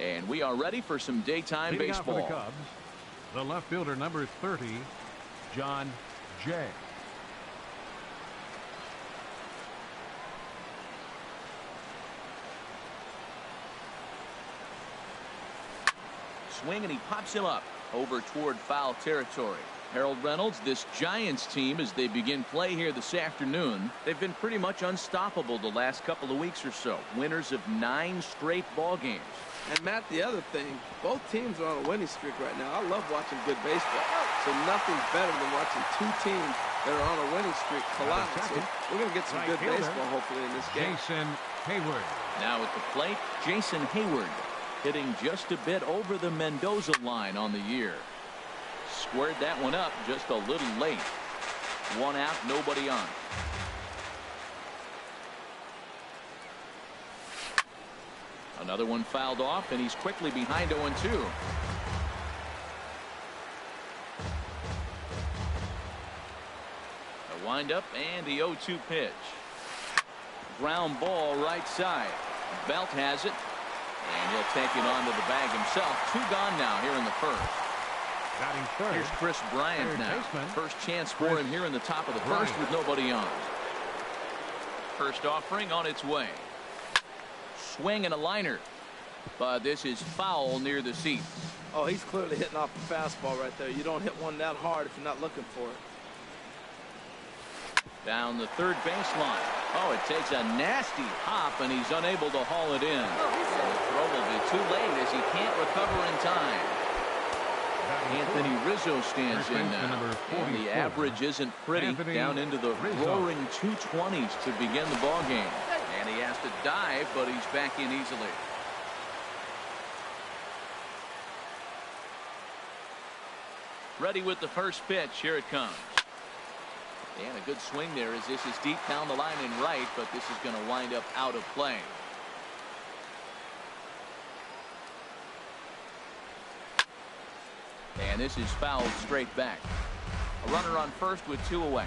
And we are ready for some daytime baseball. For the Cubs, the left fielder, number 30, John Jay. Swing, and he pops him up over toward foul territory. Harold Reynolds, this Giants team, as they begin play here this afternoon, they've been pretty much unstoppable the last couple of weeks or so. Winners of 9 straight ball games. And Matt, the other thing, both teams are on a winning streak right now. I love watching good baseball. So nothing's better than watching two teams that are on a winning streak collide. So we're going to get some good baseball hopefully in this game. Jason Hayward. Now at the plate, Jason Hayward, hitting just a bit over the Mendoza line on the year. Squared that one up just a little late. 1 out, nobody on. Another one fouled off, and he's quickly behind 0-2. A windup and the 0-2 pitch. Ground ball right side. Belt has it, and he'll take it onto the bag himself. 2 gone now here in the first. Batting third. Here's Chris Bryant now. Baseman. First chance for him here in the top of the first with nobody on. First offering on its way. Swing and a liner, but this is foul near the seats. Oh, he's clearly hitting off the fastball right there. You don't hit one that hard if you're not looking for it. Down the third baseline. Oh, it takes a nasty hop, and he's unable to haul it in. And the throw will be too late as he can't recover in time. Anthony Rizzo stands in now, and the average isn't pretty. Down into the roaring 220s to begin the ball game. And he has to dive, but he's back in easily. Ready with the first pitch. Here it comes. And a good swing there as this is deep down the line and right, but this is going to wind up out of play. And this is fouled straight back. A runner on first with 2 away.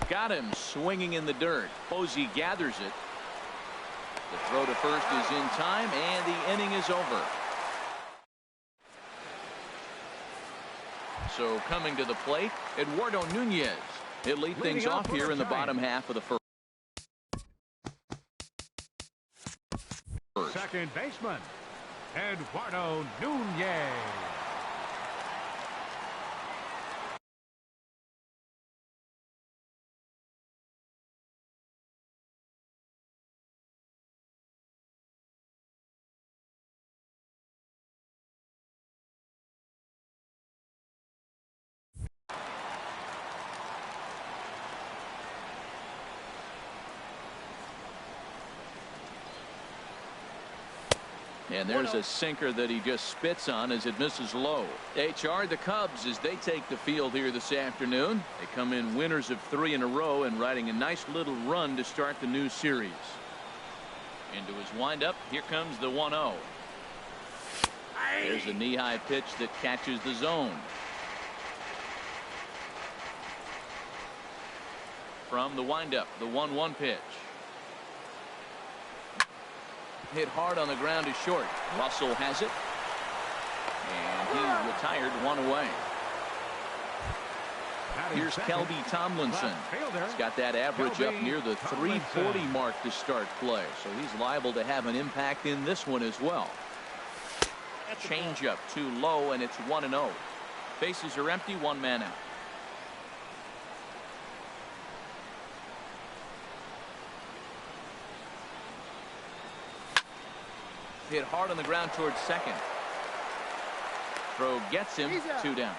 Got him swinging in the dirt. Posey gathers it. The throw to first is in time, and the inning is over. So coming to the plate, Eduardo Nunez. He'll lead things off here in the bottom half of the first. Second baseman, Eduardo Nunez. And there's a sinker that he just spits on as it misses low. They charge the Cubs as they take the field here this afternoon. They come in winners of 3 in a row and riding a nice little run to start the new series. Into his windup, here comes the 1-0. There's a knee-high pitch that catches the zone. From the windup, the 1-1 pitch. Hit hard on the ground to short. Russell has it, and he retired 1 away. Here's Kelby Tomlinson. He's got that average up near the 340 mark to start play, so he's liable to have an impact in this one as well. Changeup too low, and it's 1-0. Bases are empty, 1 man out. Hit hard on the ground towards second. Throw gets him. 2 down.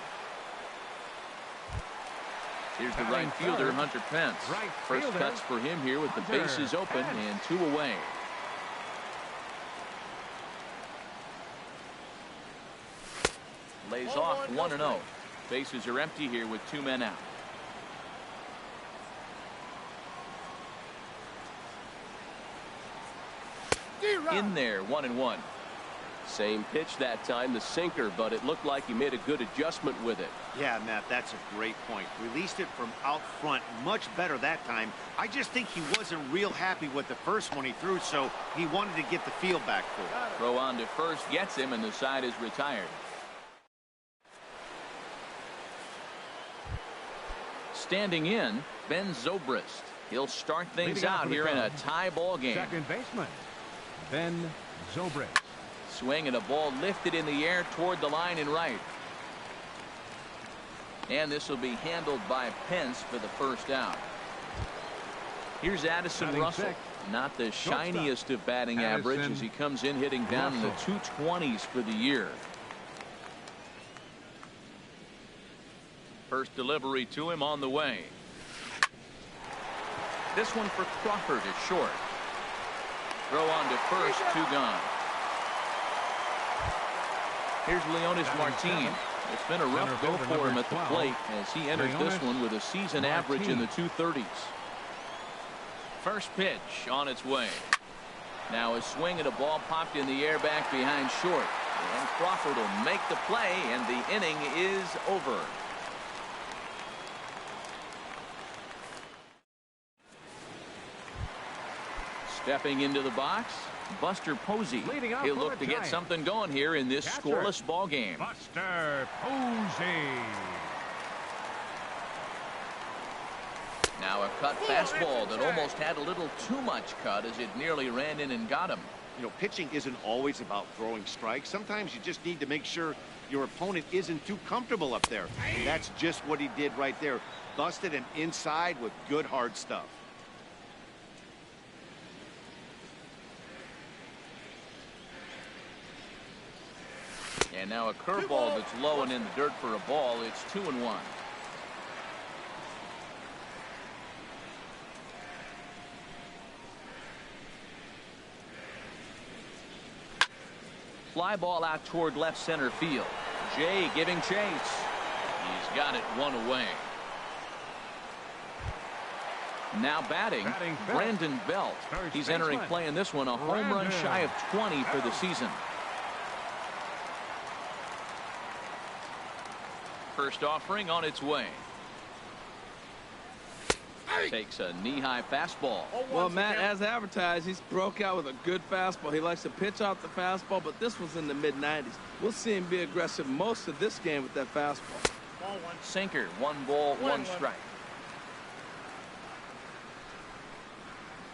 Here's the right fielder, Hunter Pence. First cuts for him here with the bases open and 2 away. Lays off 1-0. Bases are empty here with 2 men out. In there, 1-1. Same pitch that time, the sinker, but it looked like he made a good adjustment with it. Yeah, Matt, that's a great point. Released it from out front much better that time. I just think he wasn't real happy with the first one he threw, so he wanted to get the feel back for it. Throw on to first gets him, and the side is retired. Standing in, Ben Zobrist. He'll start things out here in a tie ball game. Second baseman, Ben Zobrist. Swing and a ball lifted in the air toward the line and right. And this will be handled by Pence for the first out. Here's Addison Batting Russell. sixth. Not the shiniest of batting Addison average as he comes in hitting down in the 220s for the year. First delivery to him on the way. This one for Crawford is short. Throw on to first, 2 gone. Here's Leonis Martin. It's been a rough go for him at the plate as he enters this one with a season average in the 230s. First pitch on its way. Now a swing and a ball popped in the air back behind short. And Crawford will make the play, and the inning is over. Stepping into the box, Buster Posey. He'll look to get something going here in this scoreless ball game. Buster Posey. Now a cut fastball that almost had a little too much cut as it nearly ran in and got him. You know, pitching isn't always about throwing strikes. Sometimes you just need to make sure your opponent isn't too comfortable up there. And that's just what he did right there. Busted him inside with good hard stuff. And now a curveball that's low and in the dirt for a ball. It's 2-1. Fly ball out toward left center field. Jay giving chase. He's got it one away. Now batting Brandon Belt. He's entering play in this one, a home run shy of 20 for the season. First offering on its way. Takes a knee-high fastball. Well, Matt, as advertised, he's broke out with a good fastball. He likes to pitch out the fastball, but this was in the mid-90s. We'll see him be aggressive most of this game with that fastball. Sinker, 1 ball, 1 strike.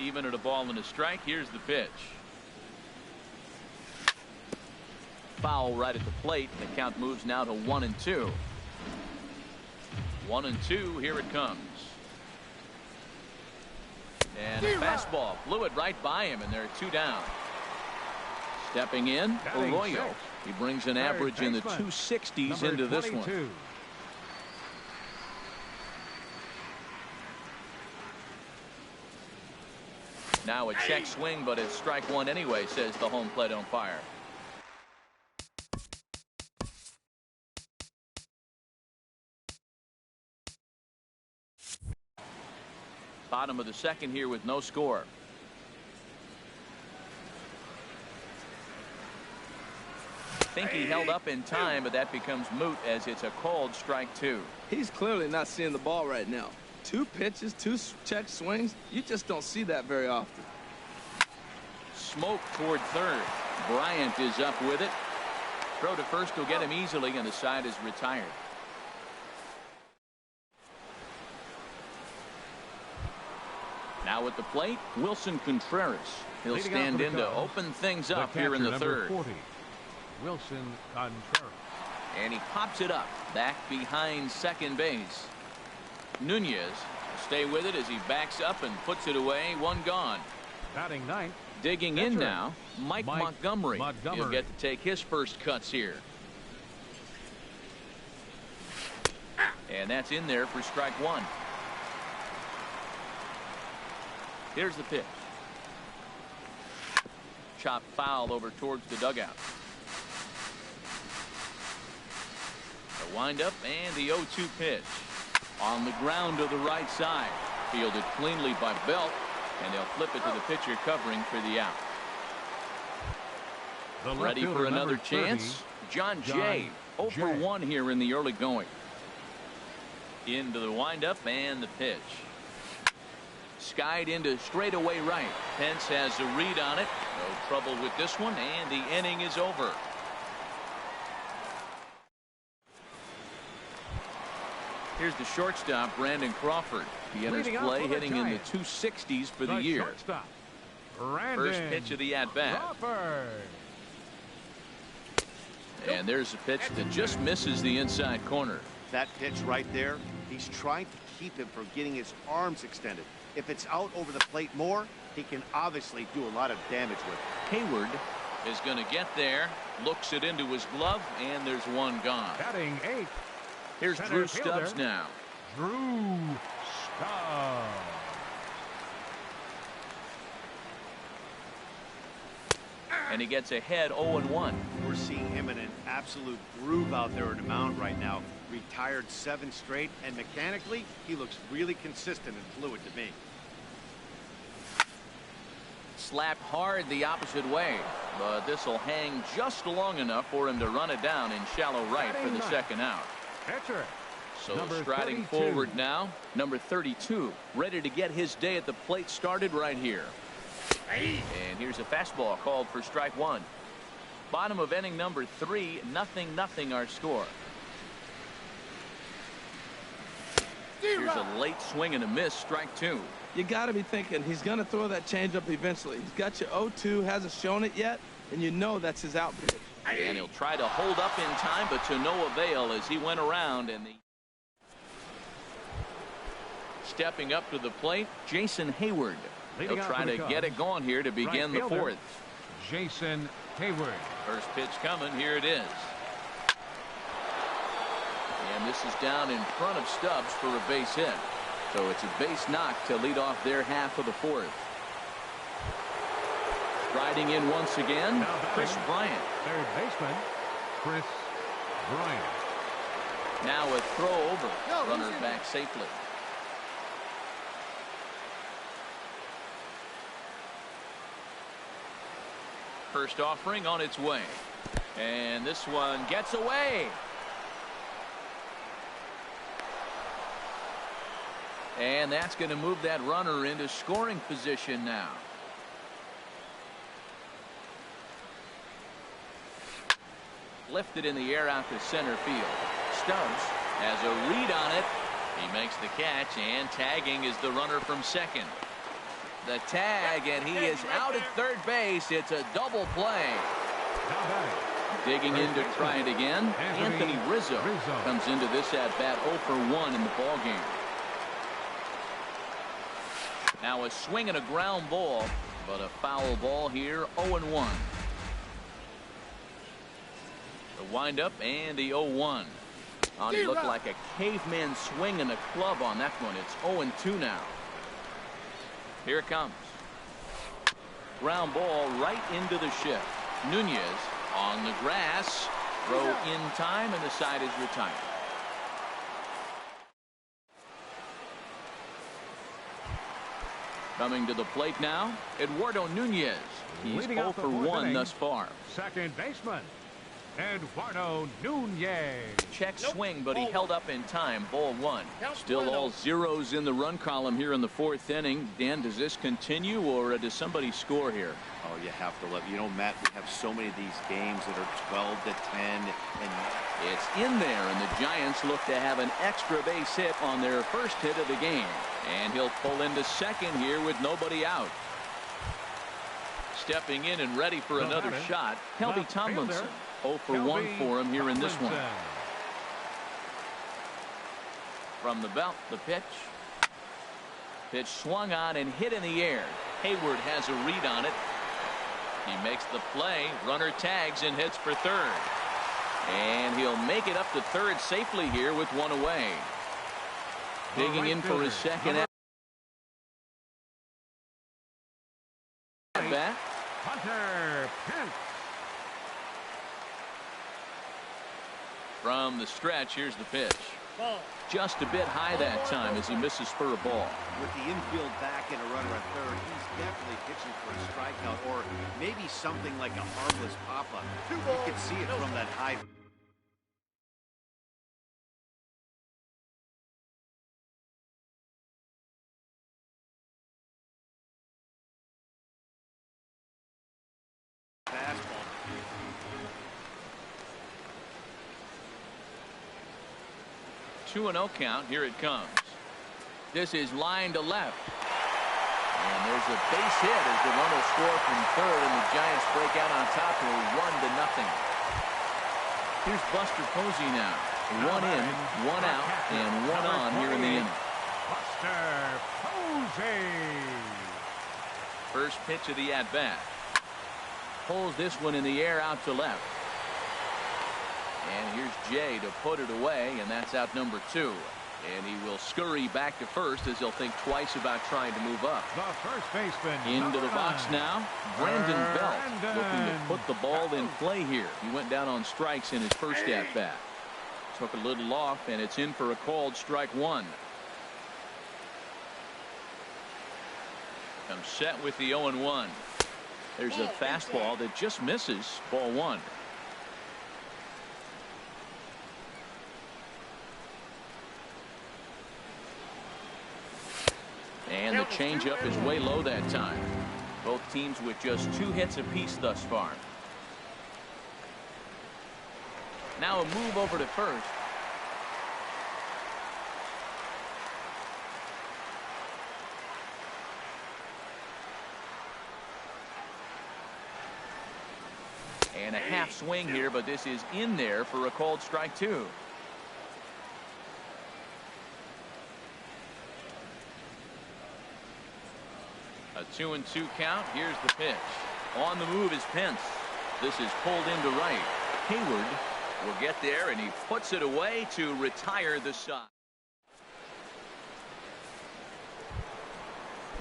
Even at a ball and a strike, here's the pitch. Foul right at the plate. The count moves now to 1-2. 1-2, here it comes. And a fastball blew it right by him, and there are 2 down. Stepping in, Arroyo. He brings an average in the 260s into this one. Now a check swing, but it's strike 1 anyway, says the home plate umpire. Bottom of the second here with no score. Think he held up in time, but that becomes moot as it's a called strike 2. He's clearly not seeing the ball right now. 2 pitches, 2 check swings. You just don't see that very often. Smoke toward third. Bryant is up with it. Throw to first will get him easily, and the side is retired. Now at the plate, Wilson Contreras. He'll stand in to open things up here in the third. 40, Wilson Contreras. And he pops it up back behind second base. Nunez will stay with it as he backs up and puts it away. 1 gone. Batting 9th. Digging in now, Mike Montgomery. He'll get to take his first cuts here. And that's in there for strike 1. Here's the pitch. Chopped foul over towards the dugout. The windup and the 0-2 pitch. On the ground to the right side. Fielded cleanly by Belt, and they'll flip it to the pitcher covering for the out. The left Ready fielder, for another number 30, chance. John Jay. 0 for 1 here in the early going. Into the windup and the pitch. Skied into straightaway right. Pence has a read on it. No trouble with this one, and the inning is over. Here's the shortstop, Brandon Crawford. He enters play hitting in the 260s for the year. Shortstop, First pitch of the at-bat. And there's a pitch that just misses the inside corner. That pitch right there, he's trying to keep him from getting his arms extended. If it's out over the plate more, he can obviously do a lot of damage with it. Hayward is going to get there, looks it into his glove, and there's one gone. Batting 8. Here's Drew Stubbs now. Drew Stubbs. And he gets ahead 0-1. We're seeing him in an absolute groove out there in the mound right now. Retired 7 straight, and mechanically, he looks really consistent and fluid to me. Slapped hard the opposite way, but this will hang just long enough for him to run it down in shallow right for the second out. Catcher. So striding forward now, number 32, ready to get his day at the plate started right here. And here's a fastball called for strike 1. Bottom of inning number 3, 0-0 our score. Here's a late swing and a miss, strike 2. You got to be thinking he's going to throw that changeup eventually. He's got you 0-2, hasn't shown it yet, and you know that's his out pitch. And he'll try to hold up in time, but to no avail as he went around. And stepping up to the plate, Jason Hayward. He'll try to get it going here to begin the 4th. Jason Hayward. First pitch coming. Here it is. And this is down in front of Stubbs for a base hit. So it's a base knock to lead off their half of the 4th. Riding in once again, Chris Bryant. Third baseman, Chris Bryant. Now a throw over. Runner back safely. First offering on its way. And this one gets away. And that's going to move that runner into scoring position now. Lifted in the air out to center field. Stubbs has a read on it. He makes the catch, and tagging is the runner from second. The tag, and he is out at third base. It's a double play. Digging in to try it again. Anthony Rizzo comes into this at bat 0 for 1 in the ball game. Now a swing and a ground ball, but a foul ball here, 0-1. The windup and the 0-1. He looked like a caveman swinging a club on that one. It's 0-2 now. Here it comes. Ground ball right into the shift. Nunez on the grass. Throw in time, and the side is retired. Coming to the plate now, Eduardo Nunez. He's 0 for 1 thus far. Second baseman, Eduardo Nunez. Check swing, but he held up in time. Ball 1. Still all zeros in the run column here in the 4th inning. Dan, does this continue, or does somebody score here? Oh, you have to love. You know, Matt, we have so many of these games that are 12 to 10, and it's in there, and the Giants look to have an extra base hit on their first hit of the game. And he'll pull into second here with nobody out. Stepping in and ready for another shot, Kelby Tomlinson. 0 for 1 for him here in this one. From the belt, the pitch. Pitch swung on and hit in the air. Hayward has a read on it. He makes the play. Runner tags and hits for third. And he'll make it up to third safely here with one away. Digging in for his second at bat. Hunter Pence. From the stretch, here's the pitch. Just a bit high that time as he misses for a ball. With the infield back and a runner at third, he's definitely pitching for a strike. strikeout or maybe something like a harmless pop-up. You can see it from that high. Fastball. 2-0 count. Here it comes. This is line to left. And there's a base hit as the run will score from third, and the Giants break out on top here 1-0. Here's Buster Posey now. 1 in, 1 out, and 1 on here in the inning. Buster Posey. First pitch of the at-bat. Pulls this one in the air out to left. And here's Jay to put it away, and that's out number 2. And he will scurry back to first as he'll think twice about trying to move up. The first baseman. Into the box now. Brandon Belt looking to put the ball in play here. He went down on strikes in his first at-bat. Took a little off, and it's in for a called strike 1. Comes set with the 0-1. There's a fastball that just misses. Ball 1. And the changeup is way low that time. Both teams with just 2 hits apiece thus far. Now a move over to first. And a half swing here, but this is in there for a called strike 2. A 2-2 count. Here's the pitch. On the move is Pence. This is pulled into right. Hayward will get there, and he puts it away to retire the side.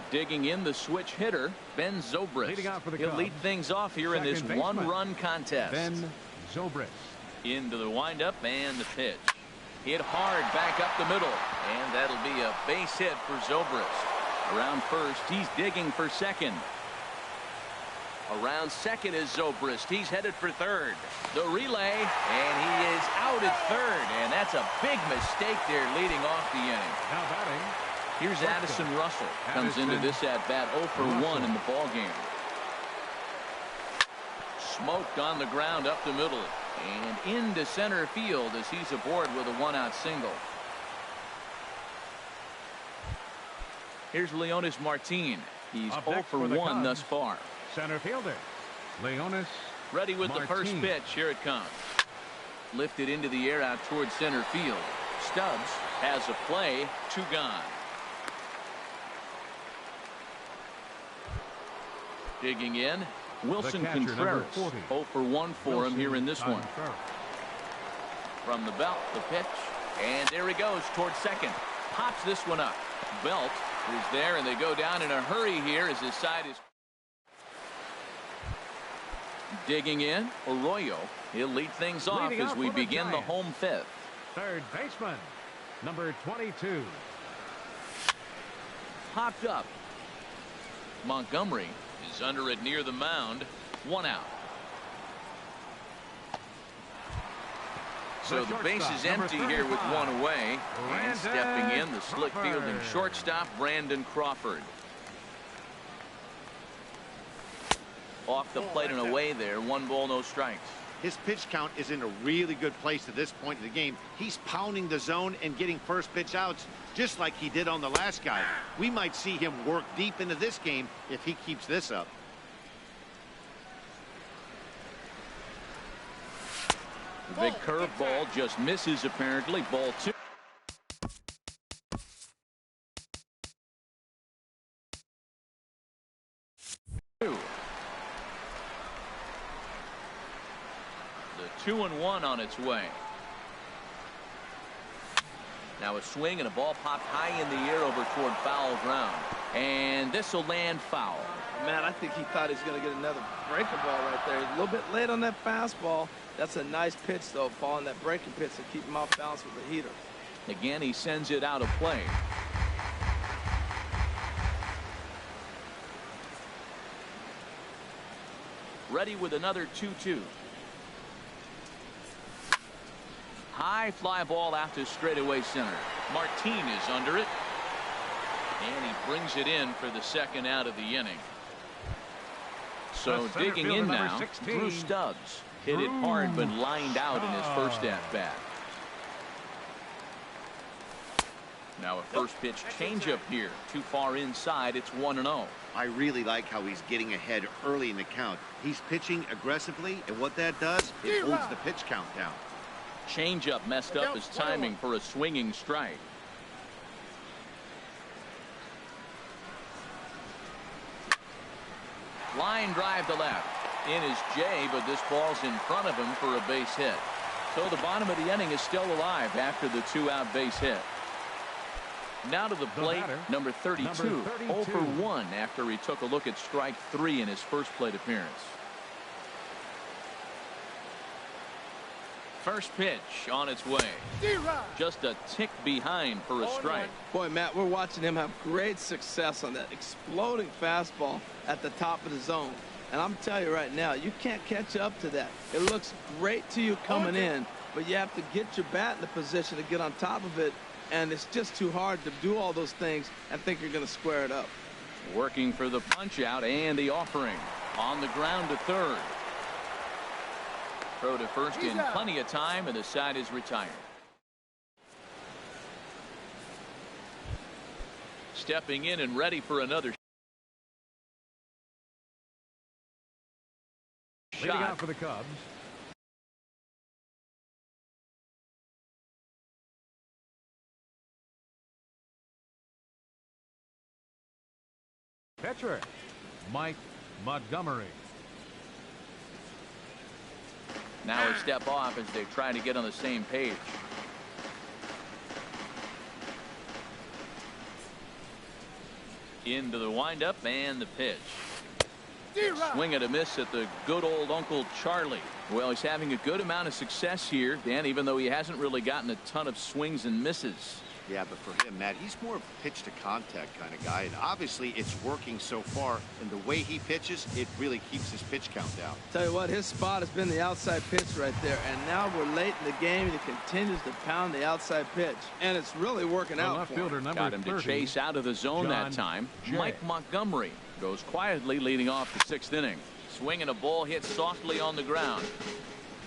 Digging in the switch hitter, Ben Zobrist. He'll lead things off here in this one-run contest. Ben Zobrist. Into the windup and the pitch. Hit hard back up the middle, and that'll be a base hit for Zobrist. Around first, he's digging for second. Around second is Zobrist. He's headed for third. The relay, and he is out at third, and that's a big mistake there leading off the inning. Now batting. Here's Addison Russell. Comes into this at-bat 0 for 1 in the ball game. Smoked on the ground up the middle and into center field as he's aboard with a 1-out single. Here's Leonis Martin. He's 0 for 1 thus far. Center fielder Leonis ready with the first pitch. Here it comes. Lifted into the air out towards center field. Stubbs has a play. 2 gone. Digging in, Wilson Contreras. 0 for 1 for him here in this one. From the belt, the pitch, and there he goes towards second. Pops this one up. Belt is there, and they go down in a hurry here as his side is. Digging in, Arroyo. He'll lead things off as we begin the home 5th. Third baseman, number 22. Popped up. Montgomery is under it near the mound. 1 out. So the base is empty here with 1 away. And stepping in, the slick fielding shortstop, Brandon Crawford. Off the plate and away there. 1 ball, no strikes. His pitch count is in a really good place at this point in the game. He's pounding the zone and getting first pitch outs just like he did on the last guy. We might see him work deep into this game if he keeps this up. The big curveball just misses apparently. Ball 2. The 2-1 on its way. Now a swing and a ball popped high in the air over toward foul ground. And this will land foul. Man, I think he thought he was going to get another breaking ball right there. A little bit late on that fastball. That's a nice pitch, though, following that breaking pitch and keep him off balance with the heater. Again, he sends it out of play. Ready with another 2-2. High fly ball out to straightaway center. Martin is under it. And he brings it in for the second out of the inning. So digging in now, 16. Drew Stubbs. Hit it hard but lined out in his first at-bat. Now a first pitch changeup here. Too far inside. It's 1-0. I really like how he's getting ahead early in the count. He's pitching aggressively, and what that does, it holds the pitch count down. Changeup messed up his timing for a swinging strike. Line drive to left. In is Jay, but this ball's in front of him for a base hit. So the bottom of the inning is still alive after the 2-out base hit. Now to the plate, number 32, 0 for 1 after he took a look at strike 3 in his first plate appearance. First pitch on its way. Just a tick behind for a strike. Boy, Matt, we're watching him have great success on that exploding fastball at the top of the zone. And I'm telling you right now, you can't catch up to that. It looks great to you coming in, but you have to get your bat in the position to get on top of it. And it's just too hard to do all those things and think you're going to square it up. Working for the punch out and the offering. On the ground to third. Throw to first in plenty of time, and the side is retired. Stepping in and ready for another Leading out for the Cubs. Pitcher, Mike Montgomery. Now a step off as they try to get on the same page. Into the windup and the pitch. Swing and a miss at the good old Uncle Charlie. Well, he's having a good amount of success here, Dan, even though he hasn't really gotten a ton of swings and misses. Yeah, but for him, Matt, he's more of a pitch to contact kind of guy, and obviously it's working so far, and the way he pitches, it really keeps his pitch count down. Tell you what, his spot has been the outside pitch right there, and now we're late in the game, and he continues to pound the outside pitch, and it's really working out left for him. fielder number Got him 30, to chase out of the zone that time. Mike Montgomery goes quietly leading off the 6th inning. Swing and a ball hit softly on the ground.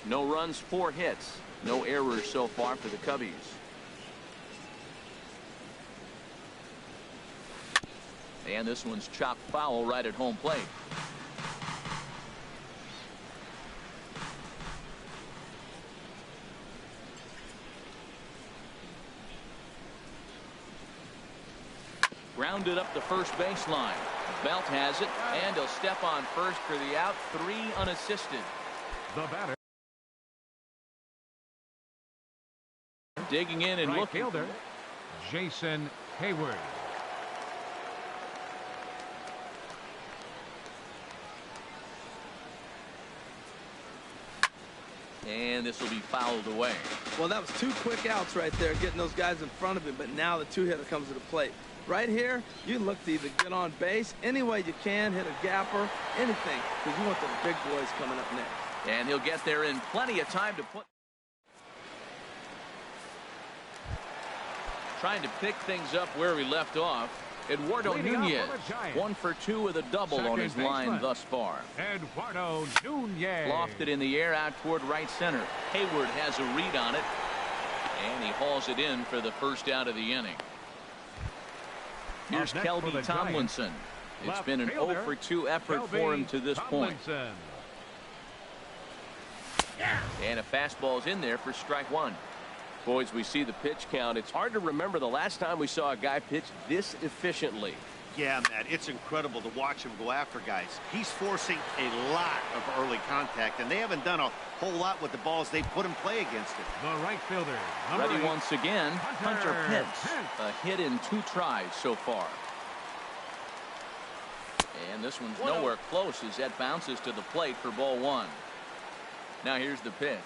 No runs, 4 hits. No errors so far for the Cubbies. And this one's chopped foul right at home plate. Grounded up the first baseline. Belt has it, and he'll step on first for the out. 3 unassisted. The batter. Digging in and Right looking. fielder, Jason Hayward. And this will be fouled away. Well, that was 2 quick outs right there, getting those guys in front of him, but now the 2-hitter comes to the plate. Right here, you look to either get on base any way you can, hit a gapper, anything, because you want the big boys coming up next. And he'll get there in plenty of time to put. Trying to pick things up where we left off. Eduardo Nunez, 1 for 2 with a double on his line thus far. Eduardo Nunez. Lofted in the air out toward right center. Hayward has a read on it, and he hauls it in for the first out of the inning. Here's Kelby Tomlinson. It's been an 0 for 2 effort for him to this point. And a fastball's in there for strike 1. Boys, we see the pitch count. It's hard to remember the last time we saw a guy pitch this efficiently. Yeah, Matt, it's incredible to watch him go after guys. He's forcing a lot of early contact, and they haven't done a whole lot with the balls they put in play against it. The right fielder. Ready once again, Hunter Pence. A hit in 2 tries so far. And this one's nowhere close as that bounces to the plate for ball 1. Now here's the pitch.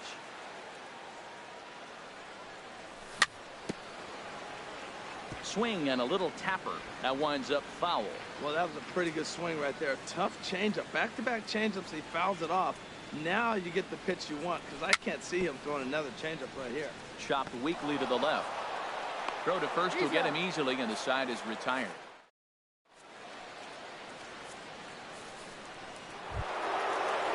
Swing and a little tapper. That winds up foul. Well, that was a pretty good swing right there. Tough changeup. Back-to-back changeups. He fouls it off. Now you get the pitch you want, because I can't see him throwing another changeup right here. Chopped weakly to the left. Throw to first will get him easily, and the side is retired.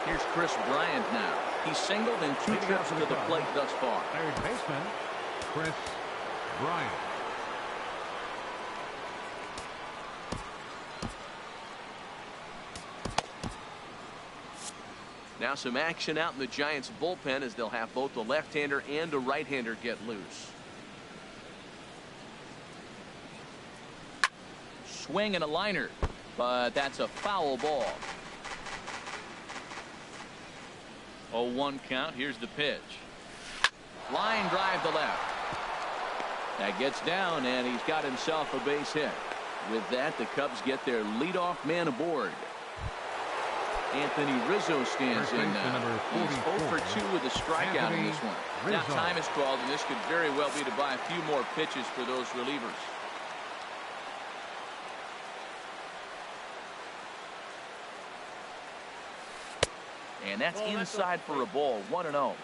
Here's Chris Bryant now. He's singled in 2 trips to the plate thus far. Third baseman, Chris Bryant. Now some action out in the Giants bullpen as they'll have both a left-hander and a right-hander get loose. Swing and a liner, but that's a foul ball. 0-1 count. Here's the pitch. Line drive to left. That gets down, and he's got himself a base hit. With that, the Cubs get their leadoff man aboard. Anthony Rizzo stands in now. He's 0 for 2 with a strikeout in this one. Now time is called, and this could very well be to buy a few more pitches for those relievers. And that's inside for a ball. 1-0.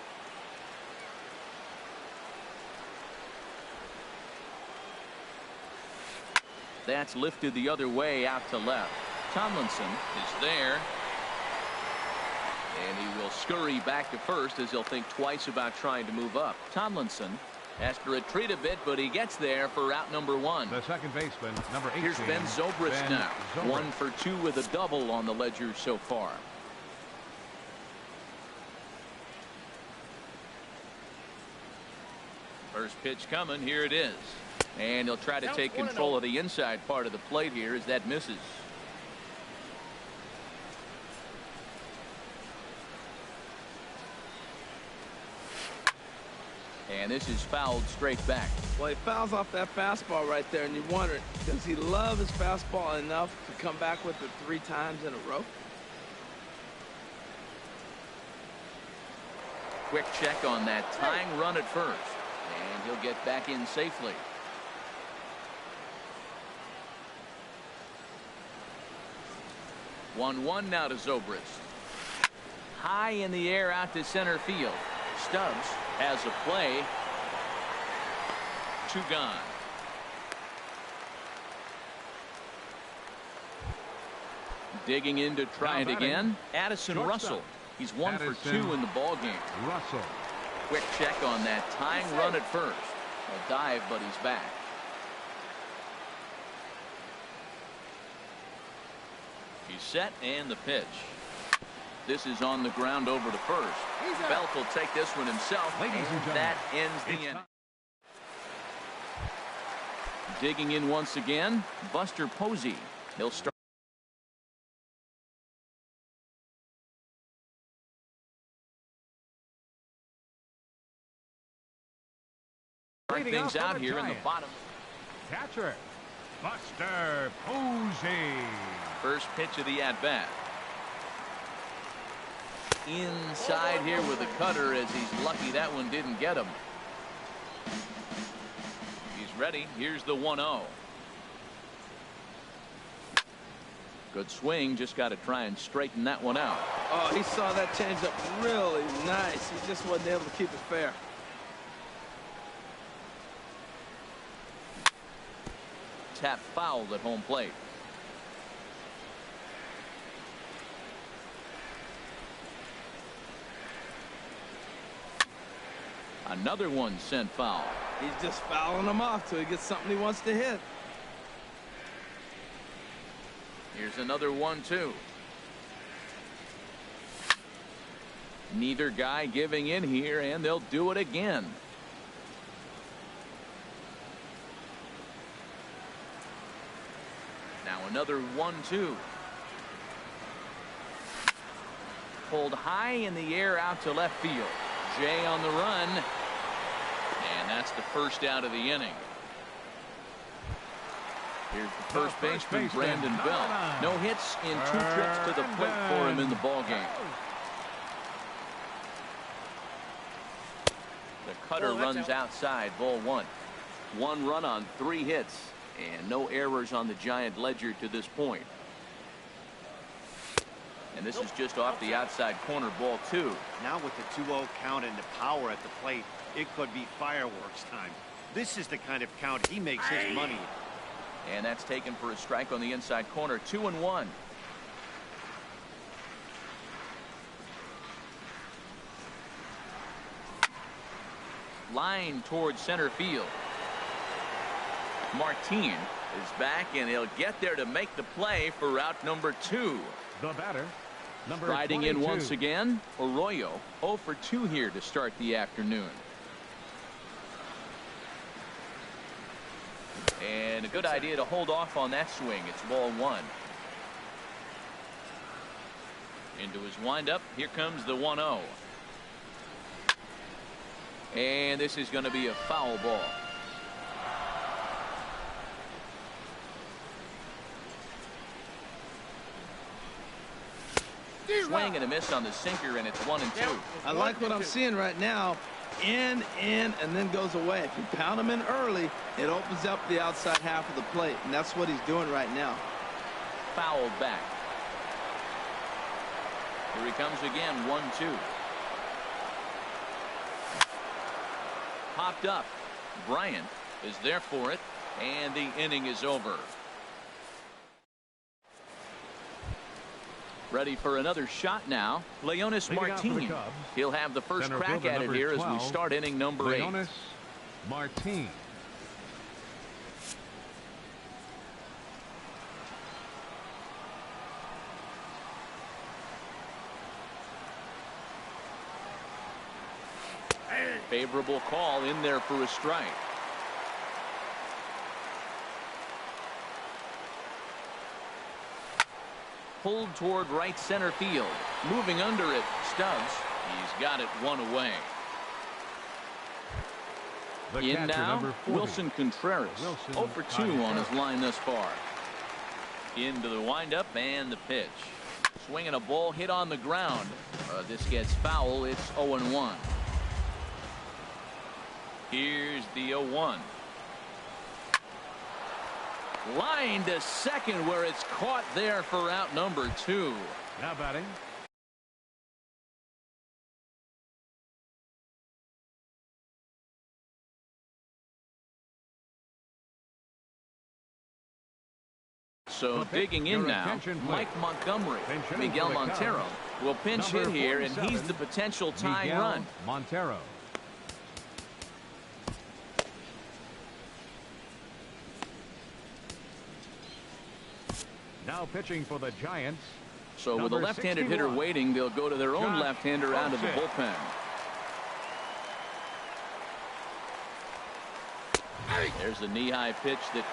That's lifted the other way out to left. Tomlinson is there. And he will scurry back to first as he'll think twice about trying to move up. Tomlinson has to retreat a bit, but he gets there for out number 1. The second baseman, number 18. Here's Ben Zobrist now. 1 for 2 with a double on the ledger so far. First pitch coming. Here it is. And he'll try to take control of the inside part of the plate here as that misses. And this is fouled straight back. Well, he fouls off that fastball right there, and you wonder, does he love his fastball enough to come back with it 3 times in a row? Quick check on that tying run at first. And he'll get back in safely. One now to Zobrist. High in the air out to center field. Stubbs has a play. 2 gone. Digging in to try it again. Addison Russell. He's 1 for 2 in the ball game. Russell. Quick check on that tying run at first. A dive, but he's back. He's set, and the pitch. This is on the ground over to first. Belt will take this one himself, and that ends the inning. Digging in once again, Buster Posey. He'll start. Things out here in the bottom. Catcher, Buster Posey. First pitch of the at-bat. Inside here with a cutter as he's lucky that one didn't get him. He's ready. Here's the 1-0. Good swing. Just got to try and straighten that one out. Oh, he saw that changeup really nice. He just wasn't able to keep it fair. Tap fouled at home plate. Another one sent foul. He's just fouling them off till he gets something he wants to hit. Here's another 1-2. Neither guy giving in here, and they'll do it again. Now another 1-2. Pulled high in the air out to left field. Jay on the run. And that's the first out of the inning. Here's the first baseman, Brandon Belt. No hits in 2 trips to the plate for him in the ballgame. The cutter runs outside, ball 1. 1 run on 3 hits. And no errors on the Giant ledger to this point. And this is just off the outside corner, ball 2. Now with the 2-0 count and the power at the plate, it could be fireworks time. This is the kind of count he makes his money. And that's taken for a strike on the inside corner. 2-1. Line towards center field. Martin is back, and he'll get there to make the play for route number 2. The batter, number Riding 22. in once again, Arroyo 0 for 2 here to start the afternoon. And a good idea to hold off on that swing. It's ball 1. Into his windup. Here comes the 1-0. And this is going to be a foul ball. Swing and a miss on the sinker, and it's 1-2. I like what I'm seeing right now. In, and then goes away. If you pound him in early, it opens up the outside half of the plate, and that's what he's doing right now. Fouled back. Here he comes again, 1-2. Popped up. Bryant is there for it, and the inning is over. Ready for another shot now. Leonis Martin. He'll have the first crack at it here as we start inning number 8. Leonis Martin. Favorable call in there for a strike. Pulled toward right center field. Moving under it, Stubbs. He's got it 1 away. In now, Wilson Contreras. 0 for 2 on his line thus far. Into the windup and the pitch. Swinging a ball hit on the ground. This gets foul. It's 0-1. Here's the 0-1. Line to second, where it's caught there for out number 2. Now batting. So digging in now, Mike Montgomery. Miguel Montero will pinch hit here, and he's the potential tying run. Montero. Now pitching for the Giants. So with a left-handed hitter waiting, they'll go to their own left-hander out of the bullpen. There's a knee-high pitch that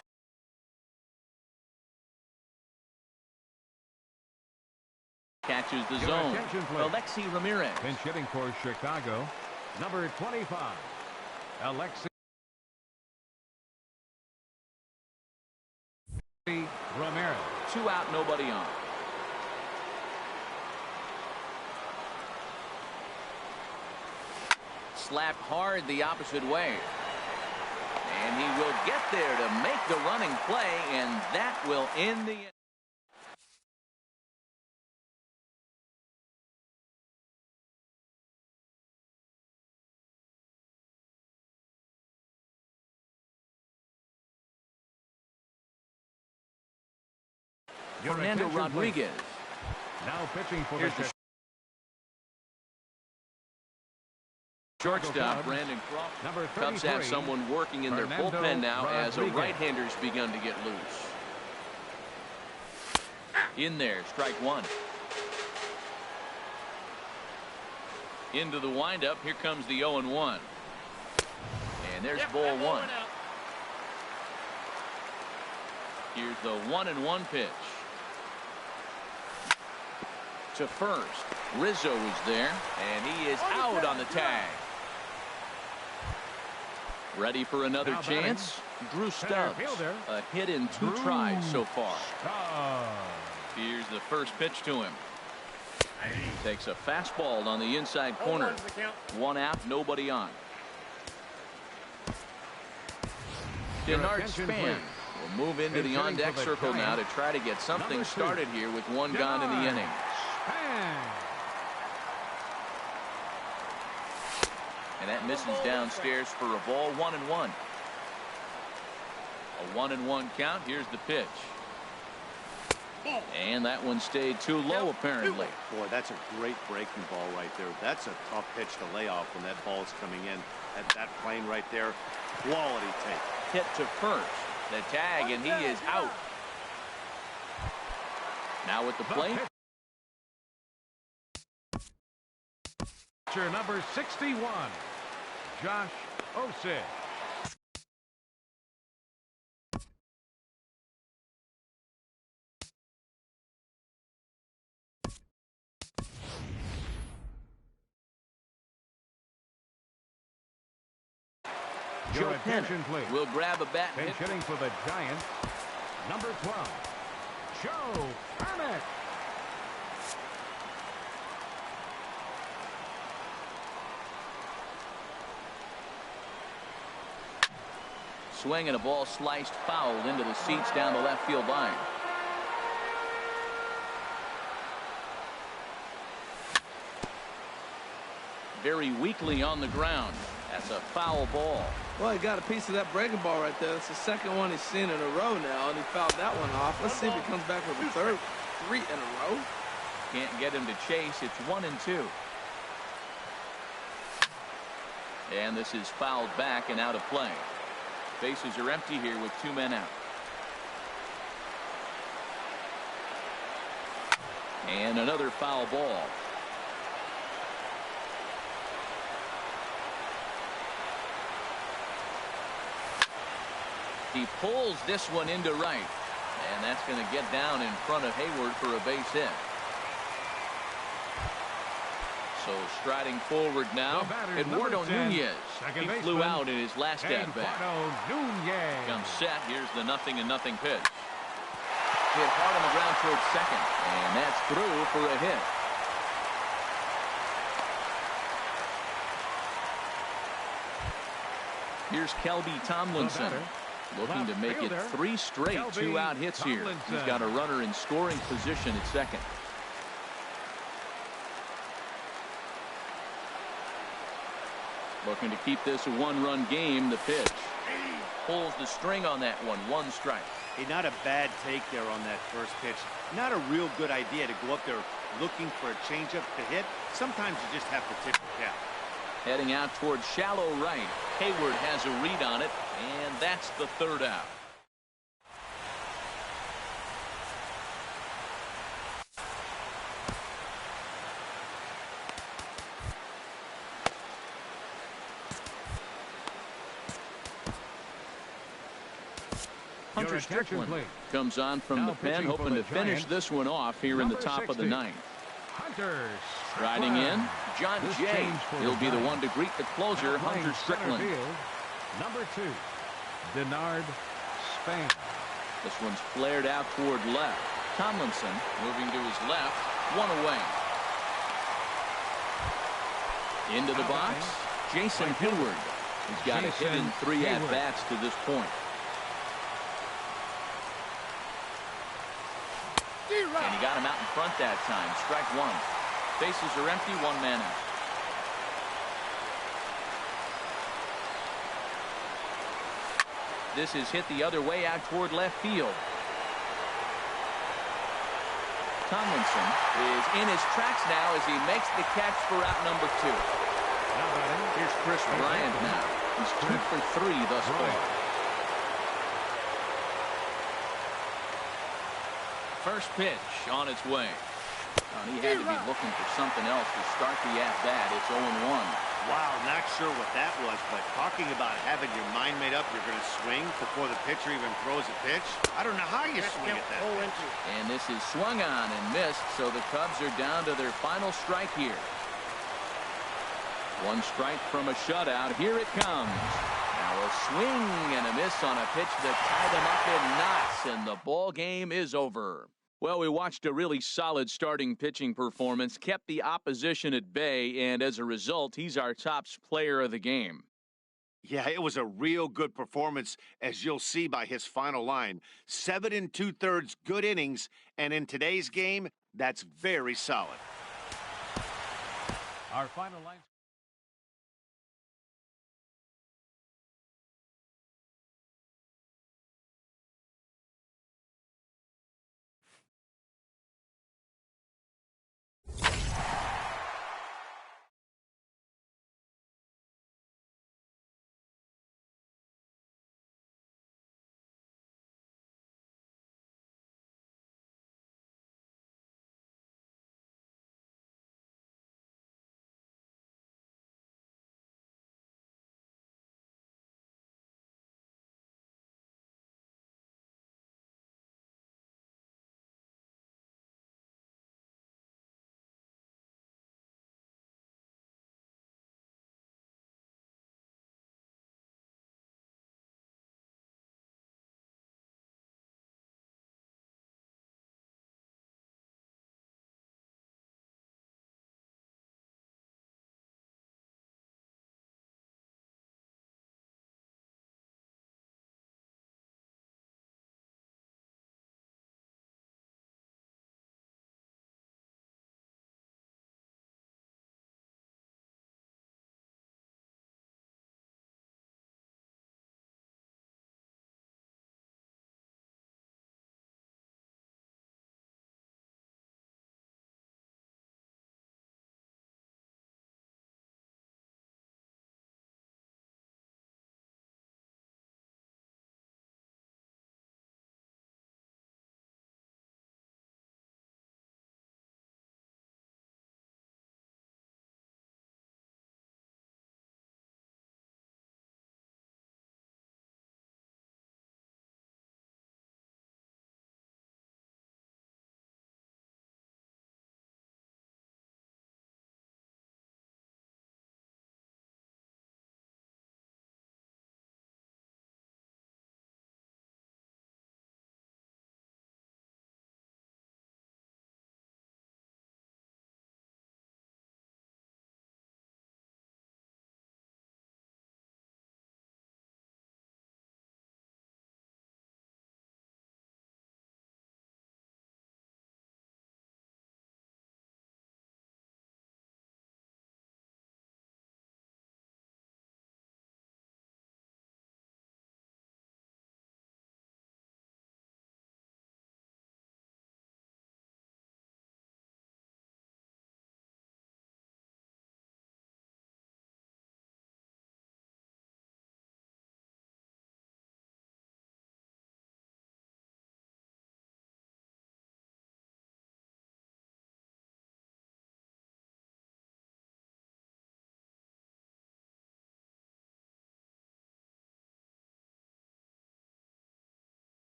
catches the zone. Alexi Ramirez. Pinch hitting for Chicago. Number 25. Alexi Ramirez. 2 out, nobody on. Slapped hard the opposite way. And he will get there to make the running play, and that will end the Fernando Rodriguez. Now pitching for the shortstop, Brandon Crawford. Cubs have someone working in their bullpen now as a right-hander's begun to get loose. In there, strike 1. Into the windup. Here comes the 0-1. And there's ball 1. Here's the 1-1 pitch. To first. Rizzo is there, and he is out on the tag. Ready for another chance? Drew Stubbs. A hit in 2 tries so far. Here's the first pitch to him. Takes a fastball on the inside corner. 1 out, nobody on. Denard Span We'll move into the on-deck circle now to try to get something started here with one gone in the inning. And that misses downstairs for a ball. 1-1. A 1-1 count. Here's the pitch. And that one stayed too low, apparently. Boy, that's a great breaking ball right there. That's a tough pitch to lay off when that ball is coming in. At that plane right there, quality take. Hit to first. The tag, and he is out. Now with the plate. Pitcher number 61, Josh Osich. Joe Attention, please. Will grab a bat. Pinch hitting for the Giants, number 12, Joe Emmett. Swing and a ball sliced foul into the seats down the left field line. Very weakly on the ground. That's a foul ball. Well, he got a piece of that breaking ball right there. That's the second one he's seen in a row now, and he fouled that one off. Let's see if he comes back with a third, 3 in a row. Can't get him to chase. It's 1-2. And this is fouled back and out of play. Bases are empty here with 2 men out. And another foul ball. He pulls this one into right. And that's going to get down in front of Hayward for a base hit. So striding forward now, Eduardo Nunez. He flew out in his last at-bat. Comes set. Here's the 0-0 pitch. Hit hard on the ground towards second. And that's through for a hit. Here's Kelby Tomlinson. Looking to make it 3 straight 2-out hits here. He's got a runner in scoring position at second. Looking to keep this a 1-run game. The pitch. Pulls the string on that one. 1 strike. Hey, not a bad take there on that first pitch. Not a real good idea to go up there looking for a changeup to hit. Sometimes you just have to tip your cap. Heading out towards shallow right. Hayward has a read on it, and that's the 3rd out. Hunter Strickland comes on from the pen, hoping to finish this one off here in the top of the 9th. Riding in, John Jay. He'll be the one to greet the closer, Hunter Strickland. Number 2, Denard Span. This one's flared out toward left. Tomlinson moving to his left, 1 away. Into the box, Jason Hayward. He's got a hit in 3 at-bats to this point. And he got him out in front that time. Strike 1. Bases are empty. 1 man out. This is hit the other way out toward left field. Tomlinson is in his tracks now as he makes the catch for out number 2. Here's Chris Bryant now. He's 2 for 3 thus far. First pitch on its way. He had to be looking for something else to start the at-bat. It's 0-1. Wow, not sure what that was, but talking about having your mind made up, you're going to swing before the pitcher even throws a pitch. I don't know how you swing at that pitch. And this is swung on and missed, so the Cubs are down to their final strike here. 1 strike from a shutout. Here it comes. Now a swing and a miss on a pitch that tied them up in knots, and the ball game is over. Well, we watched a really solid starting pitching performance, kept the opposition at bay, and as a result, he's our top player of the game. Yeah, it was a real good performance, as you'll see by his final line. 7 2/3 good innings, and in today's game, that's very solid. Our final line.